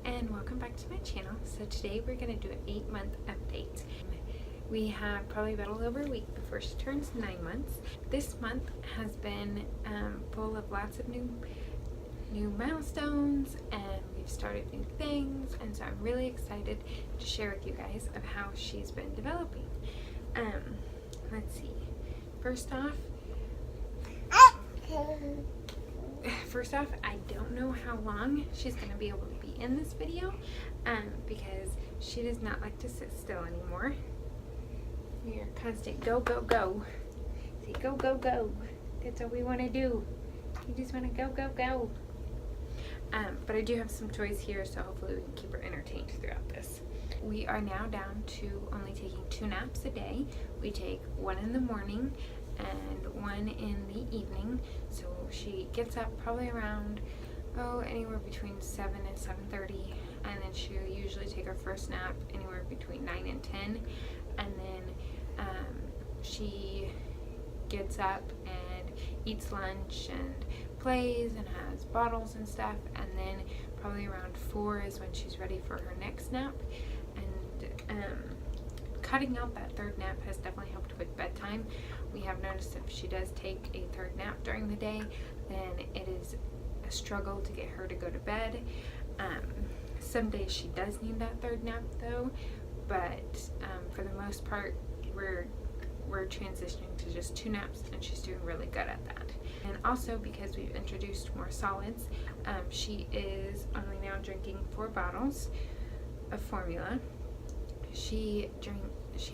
and welcome back to my channel. So today we're going to do an 8-month update. We have probably about a little over a week before she turns 9 months. This month has been full of lots of new milestones, and we've started new things, and so I'm really excited to share with you guys of how she's been developing. Let's see. First off, I don't know how long she's going to be able to be in this video because she does not like to sit still anymore. We are constant go, go, go. Say go, go, go. That's what we want to do. You just want to go, go, go. But I do have some toys here, so hopefully we can keep her entertained throughout this. We are now down to only taking 2 naps a day. We take 1 in the morning and 1 in the evening. So she gets up probably around, anywhere between 7 and 7:30, and then she'll usually take her first nap anywhere between 9 and 10, and then she gets up and eats lunch and plays and has bottles and stuff, and then probably around 4 is when she's ready for her next nap. And cutting out that 3rd nap has definitely helped with bedtime. We have noticed if she does take a 3rd nap during the day, then it is a struggle to get her to go to bed. Some days she does need that 3rd nap though, but for the most part we're transitioning to just 2 naps, and she's doing really good at that. And also, because we've introduced more solids, she is only now drinking 4 bottles of formula. She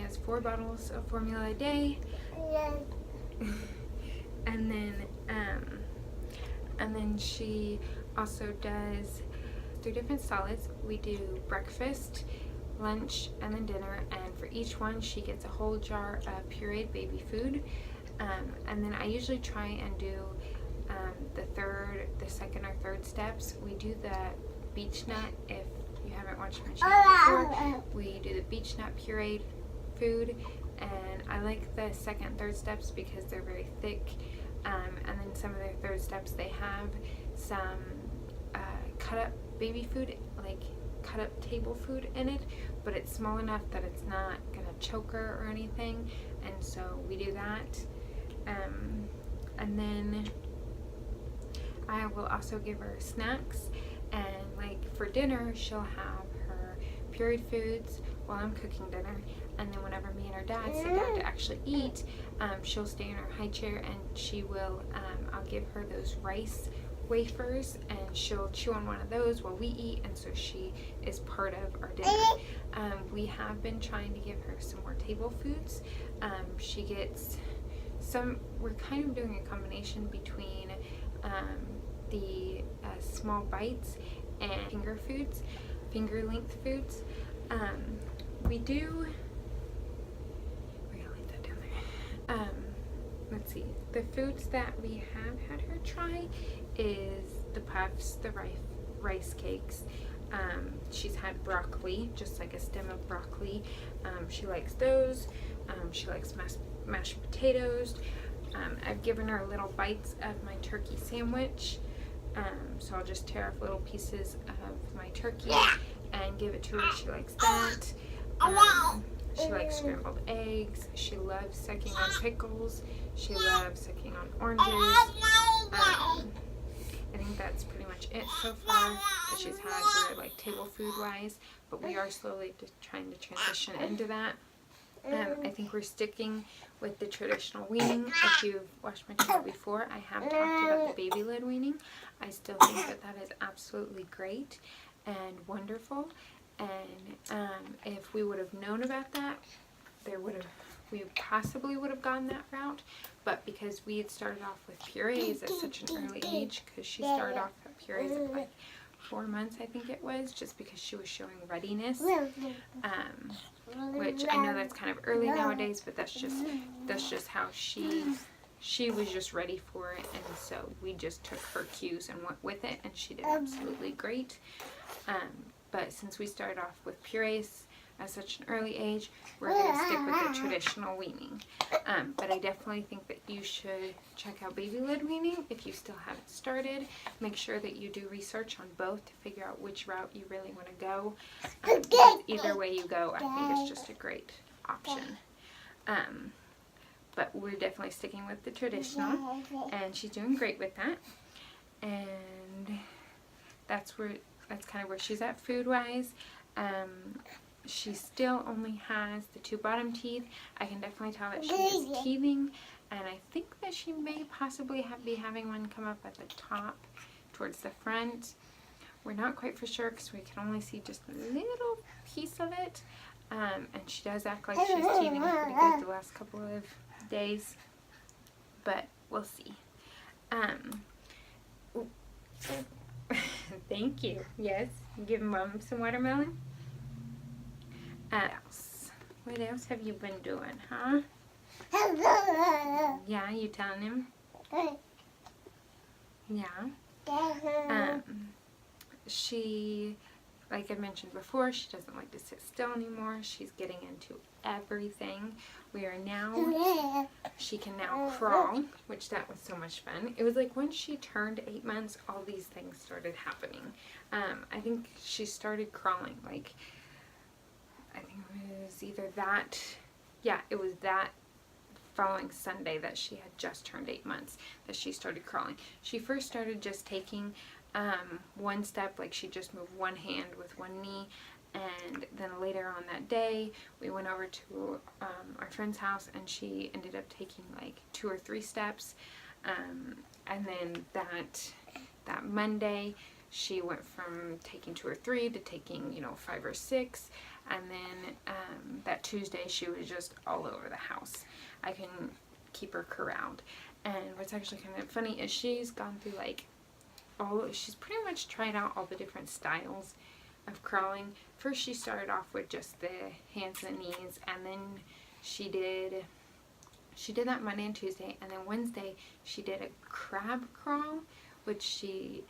has 4 bottles of formula a day. and then she also does 3 different solids. We do breakfast, lunch, and then dinner, and for each one she gets a whole jar of pureed baby food. And then I usually try and do the second or third steps. We do the beech nut. If you haven't watched my channel before, we do the beech nut pureed food, and I like the second and third steps because they're very thick. And then some of their third steps, they have some cut up baby food, like cut up table food in it, but it's small enough that it's not gonna choke her or anything, and so we do that. And then I will also give her snacks, and like for dinner she'll have her pureed foods while I'm cooking dinner, and then whenever me and her dad sit down to actually eat, she'll stay in her high chair, and she will I'll give her those rice wafers, and she'll chew on one of those while we eat, and so she is part of our dinner. We have been trying to give her some more table foods. She gets some, we're kind of doing a combination between the small bites and finger length foods. We're gonna leave that down there. Let's see, the foods that we have had her try is the puffs, the rice cakes. She's had broccoli, just like a stem of broccoli. She likes those. She likes mashed potatoes. I've given her little bites of my turkey sandwich. So I'll just tear off little pieces of my turkey and give it to her. She likes that. She likes scrambled eggs. She loves sucking on pickles. She loves sucking on oranges. I think that's pretty much it so far that she's had for like table food wise, but we are slowly trying to transition into that. I think we're sticking with the traditional weaning. If you've watched my channel before, I have talked about the baby led weaning. I still think that is absolutely great and wonderful, and if we would have known about that, we possibly would have gone that route, but because we had started off with purees at such an early age, because she started off at purees at like 4 months, I think it was, just because she was showing readiness, which I know that's kind of early nowadays, but that's just how she was just ready for it, and so we just took her cues and went with it, and she did absolutely great. But since we started off with purees, at such an early age, we're going to stick with the traditional weaning. But I definitely think that you should check out baby-led weaning if you still haven't started. Make sure that you do research on both to figure out which route you really want to go. Because either way you go, I think it's just a great option. But we're definitely sticking with the traditional, and she's doing great with that. And that's kind of where she's at food-wise. She still only has the 2 bottom teeth. I can definitely tell that she is teething, and I think that she may possibly be having one come up at the top towards the front. We're not quite for sure because we can only see just a little piece of it. And she does act like she's teething pretty good the last couple of days, but we'll see. Thank you. Yes, give Mom some watermelon. What else have you been doing, huh? Yeah, you telling him? Yeah. She, like I mentioned before, she doesn't like to sit still anymore. She's getting into everything. She can now crawl, which that was so much fun. It was like once she turned 8 months, all these things started happening. I think she started crawling, like, I think it was either that, yeah, it was that following Sunday that she had just turned 8 months that she started crawling. She first started just taking one step, like she just moved one hand with one knee, and then later on that day we went over to our friend's house and she ended up taking like 2 or 3 steps, and then that Monday she went from taking 2 or 3 to taking 5 or 6, and then that Tuesday she was just all over the house. I can keep her corralled. And what's actually kind of funny is she's gone through like she's pretty much tried out all the different styles of crawling. First she started off with just the hands and knees, and then she did that Monday and Tuesday, and then Wednesday she did a crab crawl, which she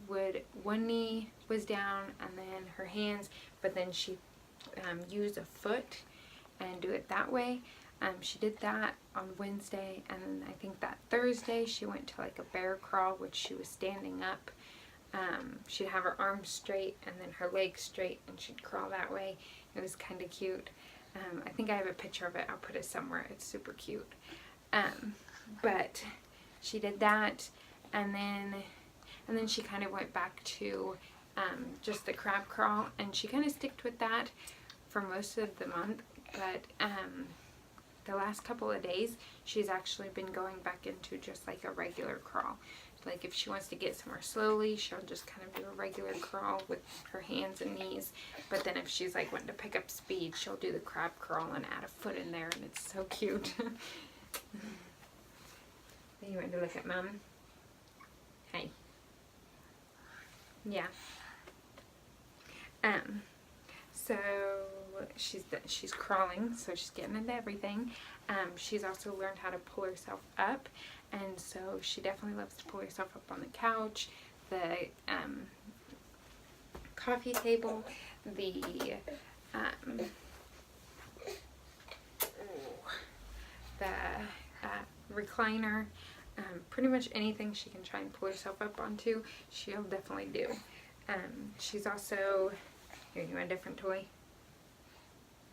would, one knee was down and then her hands, but then she used a foot and do it that way. She did that on Wednesday, and then I think that Thursday she went to like a bear crawl, which she was standing up. She'd have her arms straight and then her legs straight, and she'd crawl that way. It was kind of cute. I think I have a picture of it. I'll put it somewhere. It's super cute. But she did that, and then she kind of went back to just the crab crawl, and she kind of sticked with that for most of the month. But the last couple of days, she's actually been going back into just like a regular crawl. Like if she wants to get somewhere slowly, she'll just kind of do a regular crawl with her hands and knees. But then if she's like wanting to pick up speed, she'll do the crab crawl and add a foot in there, and it's so cute. You want to look at Mom? Hey. Yeah. So she's crawling, so she's getting into everything. She's also learned how to pull herself up, and so she definitely loves to pull herself up on the couch, the coffee table, the recliner, pretty much anything she can try and pull herself up onto, she'll definitely do. She's also, here, you want a different toy?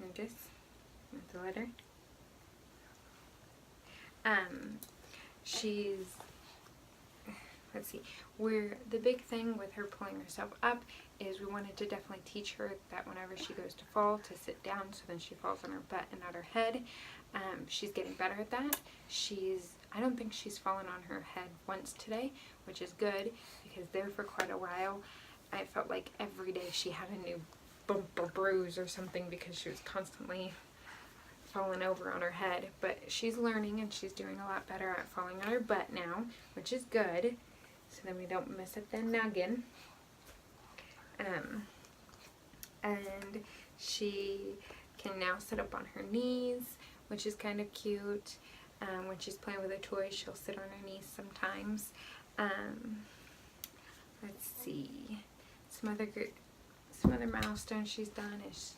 And this, with the letter. She's, let's see, the big thing with her pulling herself up is we wanted to definitely teach her that whenever she goes to fall, to sit down, so then she falls on her butt and not her head. She's getting better at that. I don't think she's fallen on her head once today, which is good, because there for quite a while, I felt like every day she had a new bump or bruise or something because she was constantly falling over on her head. But she's learning, and she's doing a lot better at falling on her butt now, which is good, so then we don't mess up the noggin. And she can now sit up on her knees, which is kind of cute. When she's playing with a toy, she'll sit on her knees sometimes. Let's see, some other milestones she's done is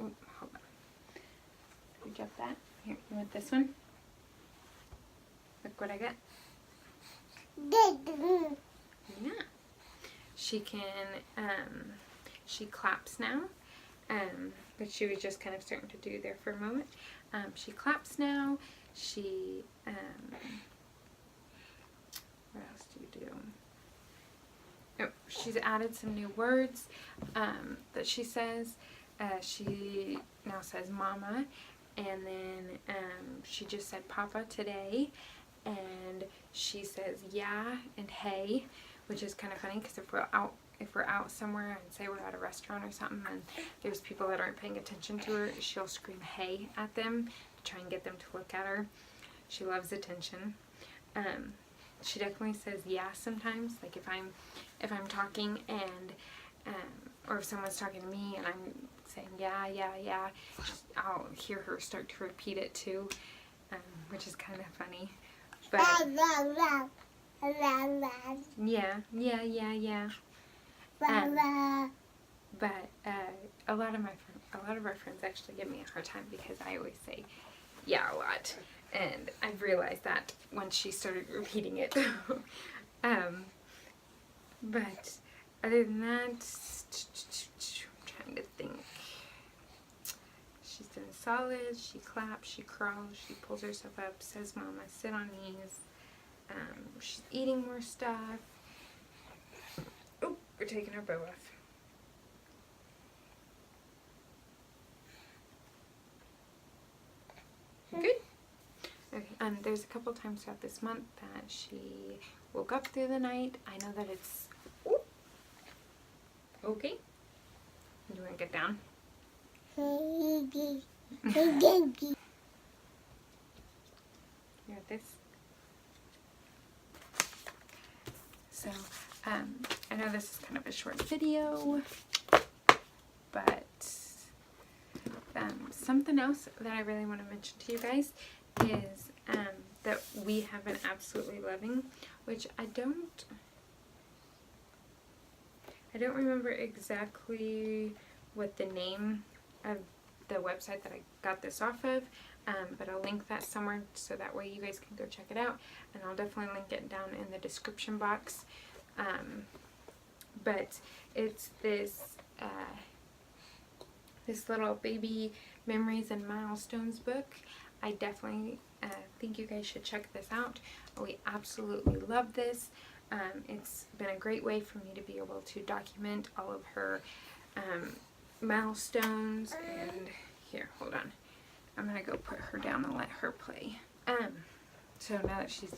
Oh, hold on. Did you drop that? Here, you want this one? Look what I got. Yeah. She can, she claps now, but she was just kind of starting to do there for a moment. She claps now. She, what else do you do? Oh, she's added some new words that she says. She now says mama, and then she just said papa today, and she says yeah and hey, which is kind of funny because if we're out somewhere and say we're at a restaurant or something and there's people that aren't paying attention to her, she'll scream hey at them to try and get them to look at her. She loves attention. She definitely says yeah sometimes, like if I'm talking and or if someone's talking to me and I'm saying yeah, I'll hear her start to repeat it too, which is kind of funny. But yeah. But a lot of our friends actually give me a hard time because I always say yeah a lot, and I've realized that once she started repeating it. But other than that, I'm trying to think. She's doing solid. She claps, she crawls, she pulls herself up, says mama, sit on knees. She's eating more stuff. Oh, we're taking our bow off. Good. Okay, there's a couple times throughout this month that she woke up through the night. I know that it's... Ooh. Okay. You want to get down? You got this? So, I know this is kind of a short video, but something else that I really want to mention to you guys is that we have been absolutely loving, which I don't remember exactly what the name of the website that I got this off of, but I'll link that somewhere so that way you guys can go check it out, and I'll definitely link it down in the description box. But it's this little baby Memories and Milestones book. I definitely think you guys should check this out. We absolutely love this. It's been a great way for me to be able to document all of her milestones. And here, hold on. I'm going to go put her down and let her play. So now that she's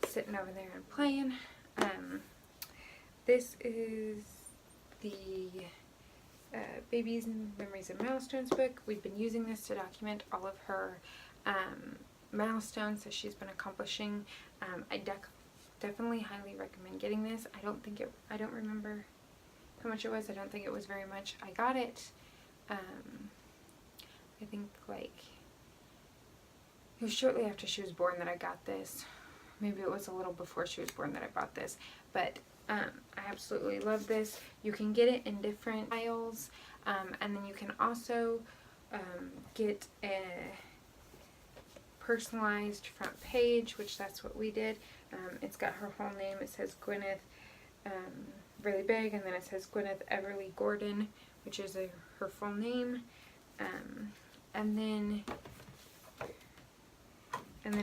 sitting over there and playing, this is the Babies and Memories and Milestones book. We've been using this to document all of her milestones that she's been accomplishing. I definitely highly recommend getting this. I don't remember how much it was. I don't think it was very much. I got it, I think like, it was shortly after she was born that I got this. Maybe it was a little before she was born that I bought this, but I absolutely love this. You can get it in different styles, and then you can also get a personalized front page, which that's what we did. It's got her whole name. It says Gwyneth really big, and then it says Gwyneth Everly Gordon, which is her full name, and then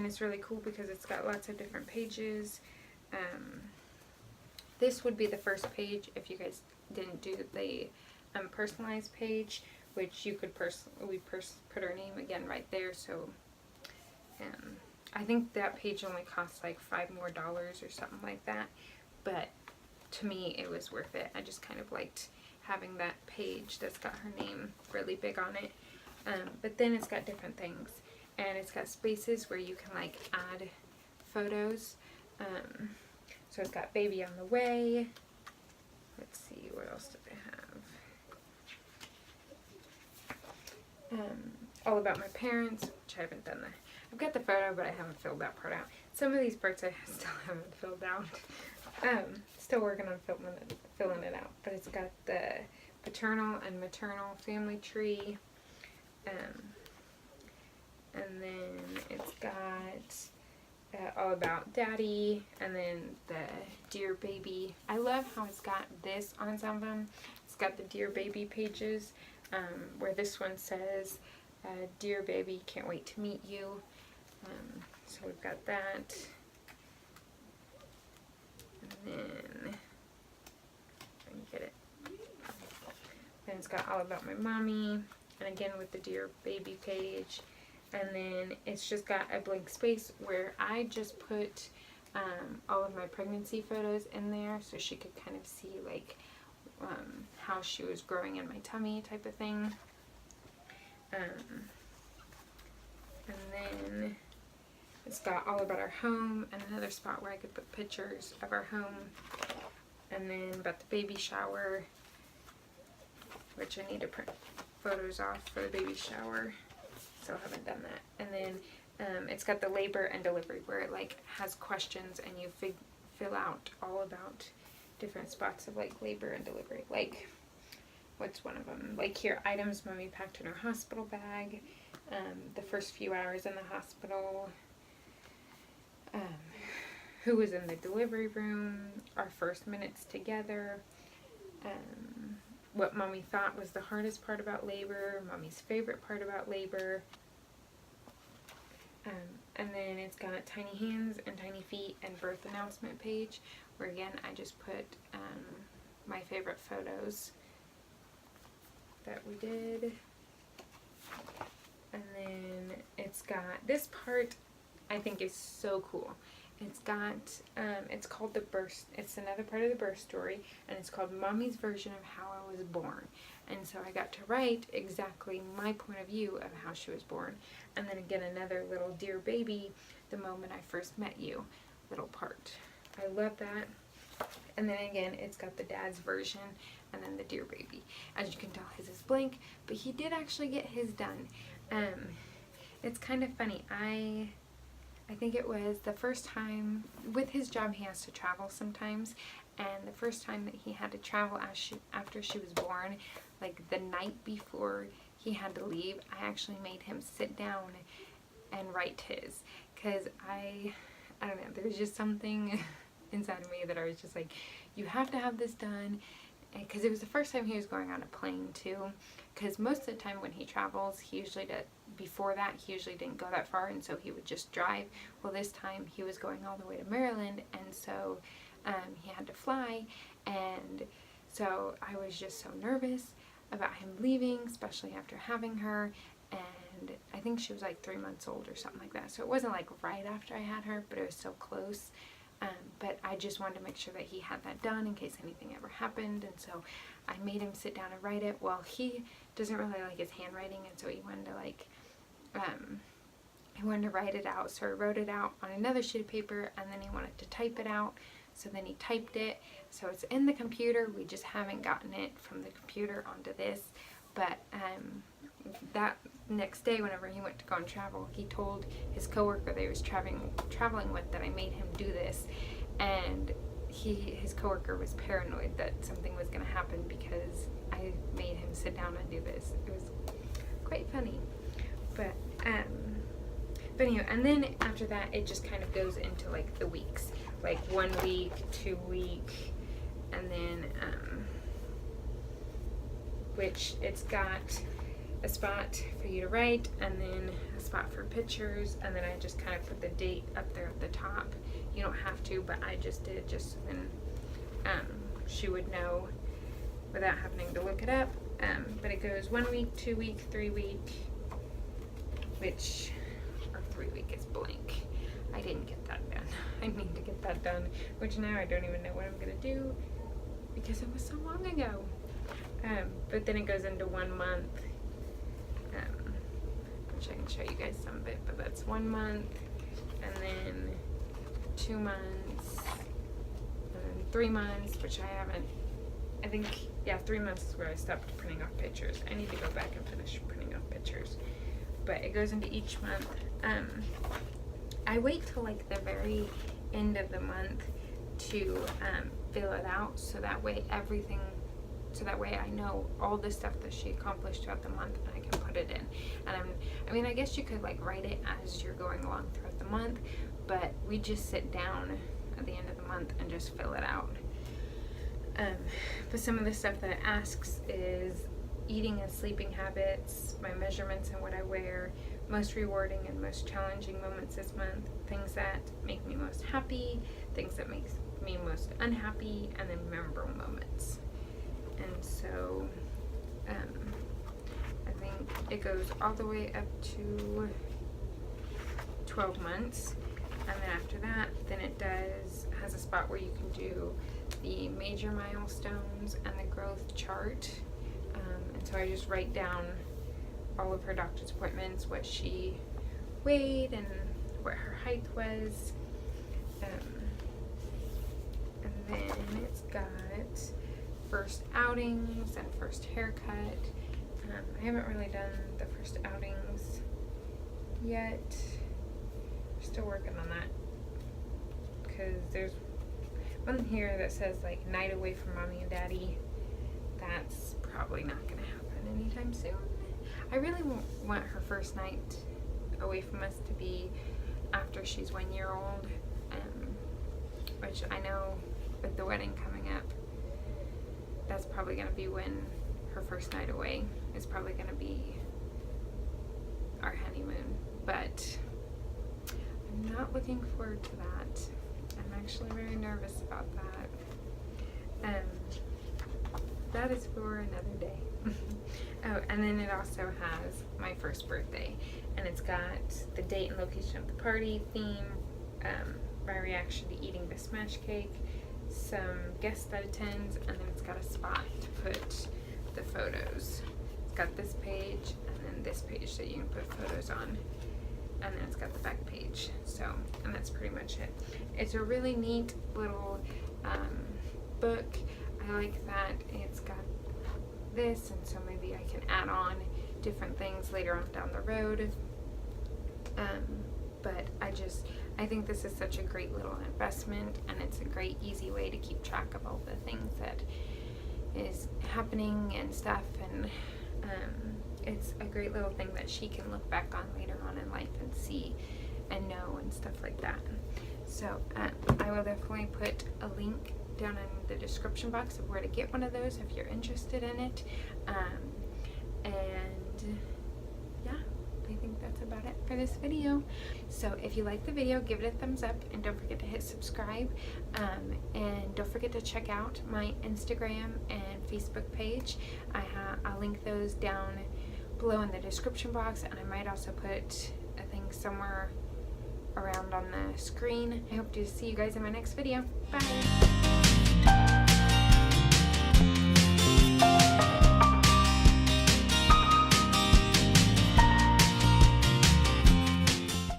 it's really cool because it's got lots of different pages. This would be the first page if you guys didn't do the personalized page, which you could put her name again right there. So I think that page only costs like $5 more or something like that, but to me it was worth it. I just kind of liked having that page that's got her name really big on it. But then it's got different things, and it's got spaces where you can like add photos. So it's got baby on the way. Let's see, what else did they have? All about my parents, which I haven't done that. I've got the photo, but I haven't filled that part out. Some of these parts I still haven't filled out. Still working on filling it out. But it's got the paternal and maternal family tree. And then it's got all about daddy, and then the dear baby. I love how it's got this on some of them. It's got the dear baby pages, where this one says, dear baby, can't wait to meet you. So we've got that. And then, let me get it. Then it's got all about my mommy, and again with the dear baby page. And then it's just got a blank space where I just put all of my pregnancy photos in there so she could kind of see like how she was growing in my tummy type of thing. And then it's got all about our home and another spot where I could put pictures of our home. And then about the baby shower, which I need to print photos off for the baby shower. So I haven't done that. And then it's got the labor and delivery where it like has questions and you fill out all about different spots of like labor and delivery. Like, what's one of them? Like here, items mommy packed in her hospital bag, the first few hours in the hospital, who was in the delivery room, our first minutes together, what mommy thought was the hardest part about labor, mommy's favorite part about labor. And then it's got tiny hands and tiny feet and birth announcement page, where again I just put my favorite photos that we did. And then it's got this part I think is so cool. It's got, it's called the birth, it's another part of the birth story, and it's called Mommy's Version of How I Was Born. And so I got to write exactly my point of view of how she was born. And then again, another little dear baby, the moment I first met you, little part. I love that. And then again, it's got the dad's version, and then the dear baby. As you can tell, his is blank, but he did actually get his done. It's kind of funny. I think it was the first time, with his job he has to travel sometimes, and the first time that he had to travel after she was born, like the night before he had to leave, I actually made him sit down and write his, because I don't know, there was just something inside of me that I was just like, you have to have this done, because it was the first time he was going on a plane too, because most of the time when he travels, he usually did. Before that, he usually didn't go that far, and so he would just drive. Well, this time he was going all the way to Maryland, and so he had to fly, and so I was just so nervous about him leaving, especially after having her, and I think she was like 3 months old or something like that, so it wasn't like right after I had her, but it was so close. But I just wanted to make sure that he had that done in case anything ever happened, and so I made him sit down and write it. Well, he doesn't really like his handwriting, and so he wanted to like he wanted to write it out, so I wrote it out on another sheet of paper, and then he wanted to type it out, so then he typed it. So it's in the computer, we just haven't gotten it from the computer onto this, but that next day whenever he went to go and travel, he told his coworker that he was traveling with that I made him do this, and his coworker was paranoid that something was going to happen because I made him sit down and do this. It was quite funny. But anyway, and then after that, it just kind of goes into like the weeks, like 1 week, 2 week, and then, which it's got a spot for you to write, and then a spot for pictures, and then I just kind of put the date up there at the top. You don't have to, but I just did, just so then she would know without having to look it up. But it goes 1 week, 2 week, 3 week, which our 3 week is blank. I didn't get that done. I need to get that done, which now I don't even know what I'm gonna do because it was so long ago. But then it goes into 1 month, which I can show you guys some of it, but that's 1 month, and then 2 months, and then 3 months, which I haven't, I think, yeah, 3 months is where I stopped printing off pictures. I need to go back and finish printing off pictures. But it goes into each month. I wait till like the very end of the month to fill it out, so that way everything so that way I know all the stuff that she accomplished throughout the month and I can put it in. And I mean, I guess you could like write it as you're going along throughout the month, but we just sit down at the end of the month and just fill it out. But some of the stuff that it asks is eating and sleeping habits, my measurements and what I wear, most rewarding and most challenging moments this month, things that make me most happy, things that makes me most unhappy, and then memorable moments. And so I think it goes all the way up to 12 months, and then after that, then it has a spot where you can do the major milestones and the growth chart. And so I just write down all of her doctor's appointments, what she weighed and what her height was. And then it's got first outings and first haircut. I haven't really done the first outings yet. We're still working on that, because there's one here that says like night away from mommy and daddy. That's probably not gonna happen anytime soon. I really want her first night away from us to be after she's 1 year old, which I know with the wedding coming up, that's probably gonna be when her first night away is probably gonna be our honeymoon. But I'm not looking forward to that. I'm actually very nervous about that. That is for another day. Oh, and then it also has my first birthday, and it's got the date and location of the party, theme, my reaction to eating the smash cake, some guests that attends, and then it's got a spot to put the photos. It's got this page and then this page that you can put photos on, and then it's got the back page. So, and that's pretty much it. It's a really neat little book. I like that it's got this, and so maybe I can add on different things later on down the road. But I think this is such a great little investment, and it's a great easy way to keep track of all the things that is happening and stuff, and it's a great little thing that she can look back on later on in life and see and know and stuff like that. So I will definitely put a link down in the description box of where to get one of those if you're interested in it. And yeah, I think that's about it for this video. So if you like the video, give it a thumbs up, and don't forget to hit subscribe, and don't forget to check out my Instagram and Facebook page. I'll link those down below in the description box, and I might also put a thing somewhere around on the screen. I hope to see you guys in my next video. Bye!